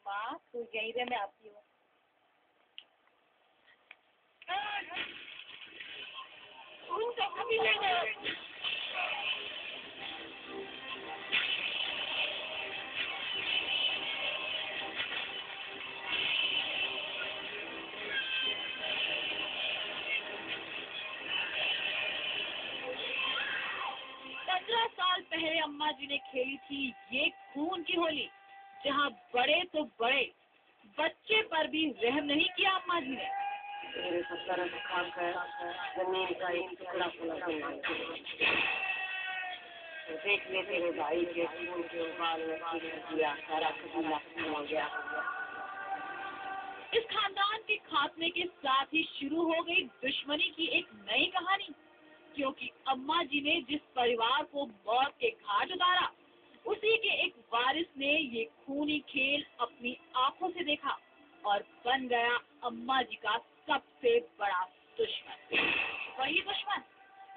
अम्मा तू यहीं रह, मैं आती हूँ। उनका कभी ले गए। साल पहले अम्मा जी ने खेली थी ये खून की होली, जहाँ बड़े तो बड़े, बच्चे पर भी रहम नहीं किया अम्मा जी ने। मेरे सत्तर खाकर जमीन का एक टुकड़ा देख ले तेरे भाई के खून के उबाल में किया सारा कबीला हो गया। इस खानदान के खात्मे के साथ ही शुरू हो गई दुश्मनी की एक नई कहानी, क्योंकि अम्मा जी ने जिस परिवार को मौत के घाट उतारा, उसी के एक वारिस ने ये खूनी खेल अपनी आंखों से देखा और बन गया अम्मा जी का सबसे बड़ा दुश्मन। वही दुश्मन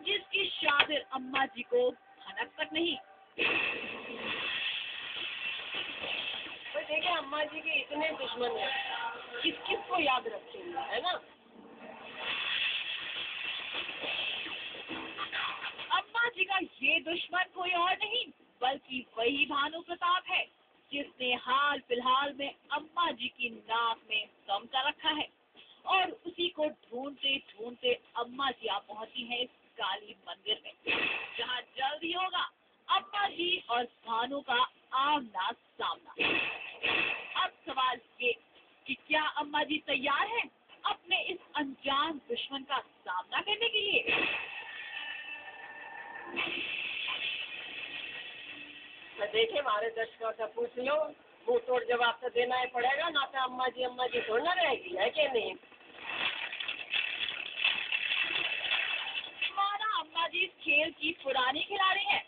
जिसकी शातिर अम्मा जी को भनक तक नहीं। तो देखिए अम्मा जी के इतने दुश्मन हैं, किस किस को याद रखेंगे, है ना। अम्मा जी का ये दुश्मन कोई और नहीं बल्कि वही भानु प्रताप है, जिसने हाल फिलहाल में अम्मा जी की नाक में दम कर रखा है। और उसी को ढूंढते ढूंढते अम्मा जी आ पहुंची है इस काली मंदिर में, जहां जल्द ही होगा अम्मा जी और भानु का आमना सामना। अब सवाल ये कि क्या अम्मा जी तैयार हैं अपने इस अनजान दुश्मन का सामना करने के लिए? देखे हमारे दर्शकों से पूछ लो, मुंह तोड़ जवाब तो देना ही पड़ेगा ना। तो अम्मा जी थोड़ा रहेगी, है कि नहीं। अम्मा जी इस खेल की पुरानी खिलाड़ी है,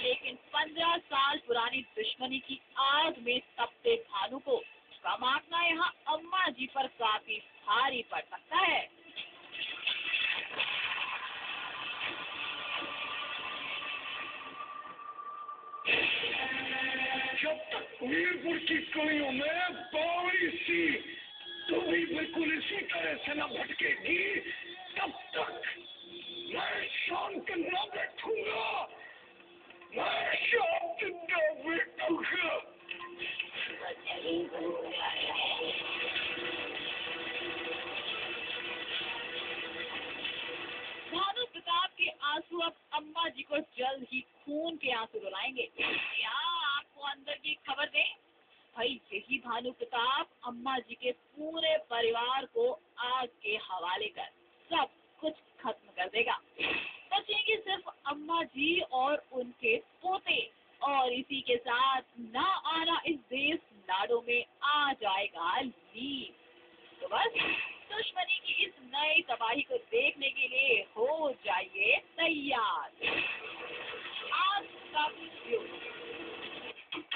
लेकिन 15 साल पुरानी दुश्मनी की आग में तपते भानु को कम आंकना यहाँ अम्मा जी पर काफी भारी पड़ सकता है। जब तक मीरपुर की गलियों में बावड़ी सी तो भी बिल्कुल इसी तरह से न भटकेगी, तब तक मैं शांत न बैठूंगा, मैं शांत न बैठूंगा। भानु प्रताप के आंसू अब अम्मा जी को जल्द ही खून के आंसू रुलाएंगे। क्या आपको अंदर की खबर दें? भाई यही भानु प्रताप अम्मा जी के पूरे परिवार को आग के हवाले कर सब कुछ खत्म कर देगा। बचेंगे सिर्फ अम्मा जी और उनके पोते, और इसी के साथ ना आना इस देश नाडों में आ जाएगा लीप। तो बस दुश्मनी की इस नई तबाही को देखने के लिए हो जाइए तैयार।